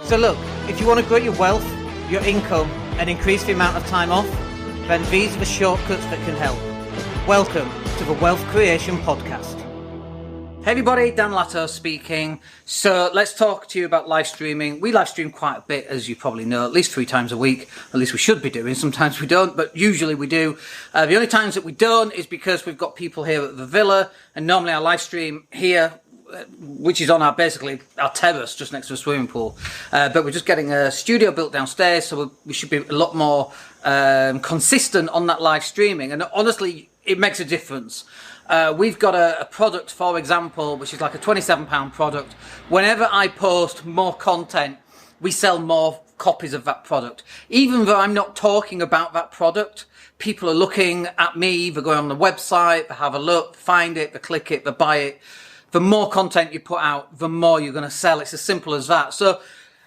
So look, if you want to grow your wealth, your income, and increase the amount of time off, then these are the shortcuts that can help. Welcome to the Wealth Creation Podcast. Hey everybody, Dan Latto speaking. So let's talk to you about live streaming. We live stream quite a bit, as you probably know, at least 3 times a week. At least we should be doing. Sometimes we don't, but usually we do. The only times that we don't is because we've got people here at the villa, and normally I live stream here, which is on our terrace just next to a swimming pool, but we're just getting a studio built downstairs, so we should be a lot more consistent on that live streaming, and honestly it makes a difference. We've got a product, for example, which is like a £27 product. Whenever I post more content, we sell more copies of that product. Even though I'm not talking about that product, people are looking at me, they go on the website, they have a look, find it, they click it, they buy it. The more content you put out, the more you're going to sell. It's as simple as that. So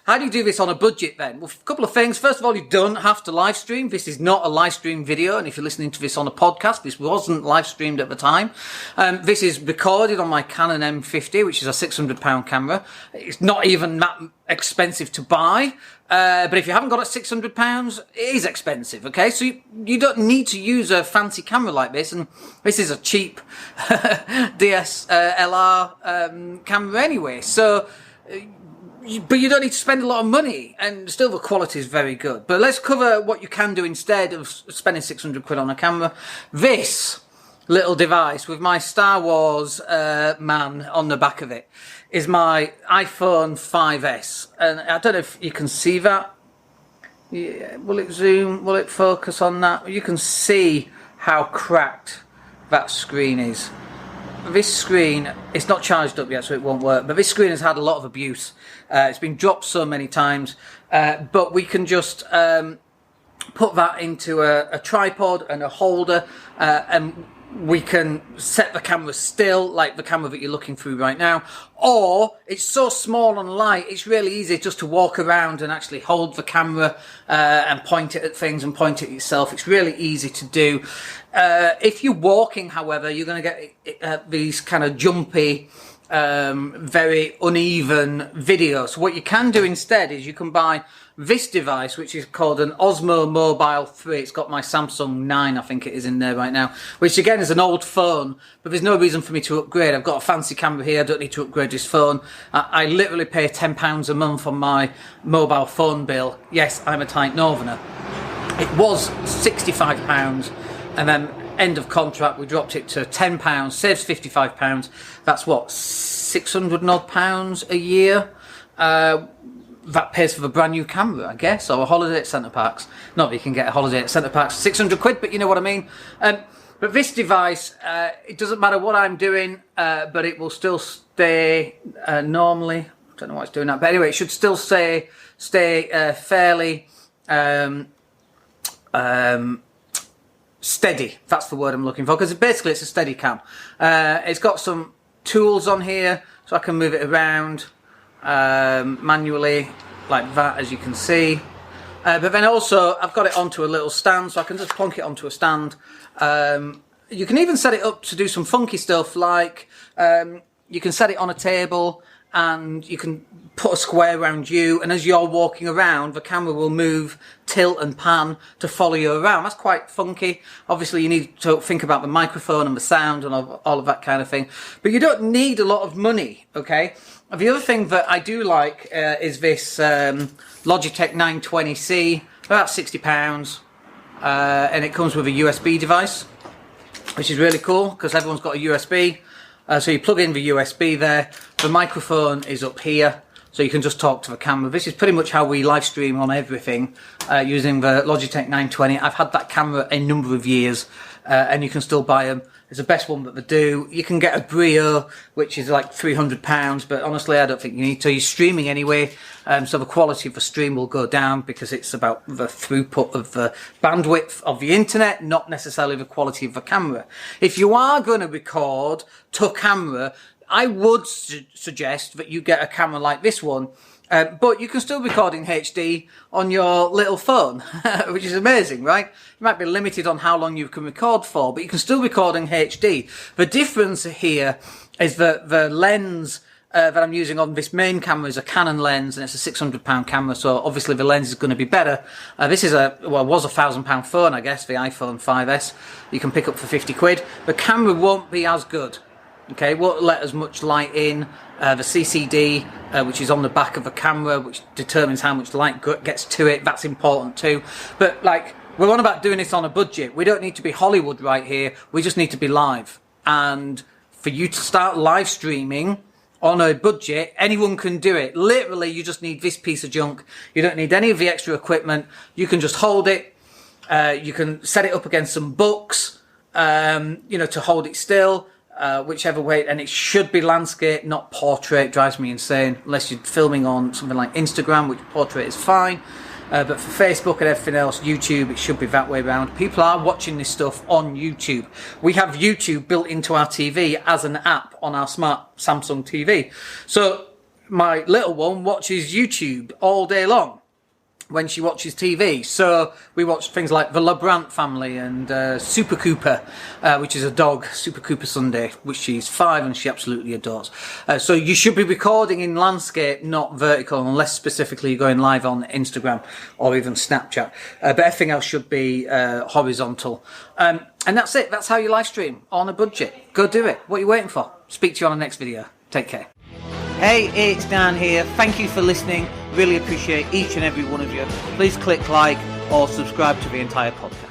how do you do this on a budget then? Well, a couple of things. First of all, you don't have to live stream. This is not a live stream video. And if you're listening to this on a podcast, this wasn't live streamed at the time. This is recorded on my Canon M50, which is a £600 camera. It's not even that expensive to buy. But if you haven't got it £600, it is expensive, okay? So you don't need to use a fancy camera like this, and this is a cheap DSLR camera anyway. So, but you don't need to spend a lot of money, and still the quality is very good. But let's cover what you can do instead of spending 600 quid on a camera. This little device with my Star Wars man on the back of it is my iPhone 5S, and I don't know if you can see that. Yeah, will it zoom? Will it focus on that? You can see how cracked that screen is. This screen, it's not charged up yet, so it won't work, but this screen has had a lot of abuse. It's been dropped so many times, but we can just put that into a tripod and a holder, and we can set the camera still, like the camera that you're looking through right now, or it's so small and light, it's really easy just to walk around and actually hold the camera and point it at things and point it at yourself. It's really easy to do. If you're walking, however, you're going to get these kind of jumpy, very uneven videos. So what you can do instead is you can buy this device, which is called an Osmo Mobile 3. It's got my Samsung 9, I think it is, in there right now, which again is an old phone, but there's no reason for me to upgrade. I've got a fancy camera here, I don't need to upgrade this phone. I literally pay £10 a month on my mobile phone bill. Yes, I'm a tight northerner. It was £65, and then end of contract we dropped it to £10, saves £55. That's what, 600 odd pounds a year. That pays for the brand new camera, I guess, or a holiday at Centre Parks. Not that you can get a holiday at Centre Parks for 600 quid, but you know what I mean. But this device, it doesn't matter what I'm doing, but it will still stay normally. I don't know why it's doing that, but anyway, it should still stay fairly steady. That's the word I'm looking for, because basically it's a steady cam. It's got some tools on here, so I can move it around manually like that, as you can see, but then also I've got it onto a little stand, so I can just plonk it onto a stand. You can even set it up to do some funky stuff, like you can set it on a table and you can put a square around you, and as you're walking around, the camera will move, tilt and pan to follow you around. That's quite funky. Obviously you need to think about the microphone and the sound and all of that kind of thing, but you don't need a lot of money, okay? The other thing that I do like is this Logitech 920C, about £60, and it comes with a USB device, which is really cool because everyone's got a USB. So you plug in the USB there, the microphone is up here, so you can just talk to the camera. This is pretty much how we live stream on everything, using the Logitech 920. I've had that camera a number of years, and you can still buy them. It's the best one that they do. You can get a Brio, which is like £300, but honestly I don't think you need to. You're streaming anyway, so the quality of the stream will go down because it's about the throughput of the bandwidth of the internet, not necessarily the quality of the camera. If you are going to record to camera, I would suggest that you get a camera like this one, but you can still record in HD on your little phone, which is amazing, right? You might be limited on how long you can record for, but you can still record in HD. The difference here is that the lens that I'm using on this main camera is a Canon lens, and it's a £600 camera, so obviously the lens is going to be better. This is was a £1,000 phone, I guess, the iPhone 5S. You can pick up for 50 quid. The camera won't be as good. Okay, won't let as much light in. The CCD, which is on the back of the camera, which determines how much light gets to it, that's important too. But like, we're on about doing this on a budget. We don't need to be Hollywood right here. We just need to be live. And for you to start live streaming on a budget, anyone can do it. Literally, you just need this piece of junk. You don't need any of the extra equipment. You can just hold it. You can set it up against some books, to hold it still. Whichever way, and it should be landscape, not portrait. It drives me insane unless you're filming on something like Instagram, which portrait is fine. But for Facebook and everything else, YouTube, it should be that way around. People are watching this stuff on YouTube. We have YouTube built into our TV as an app on our smart Samsung TV. So my little one watches YouTube all day long when she watches TV. So we watch things like the LeBrant family and Super Cooper, which is a dog, Super Cooper Sunday, which she's 5 and she absolutely adores. So you should be recording in landscape, not vertical, unless specifically you're going live on Instagram or even Snapchat. But everything else should be horizontal. And that's it. That's how you live stream on a budget. Go do it. What are you waiting for? Speak to you on the next video. Take care. Hey, it's Dan here. Thank you for listening. Really appreciate each and every one of you. Please click like or subscribe to the entire podcast.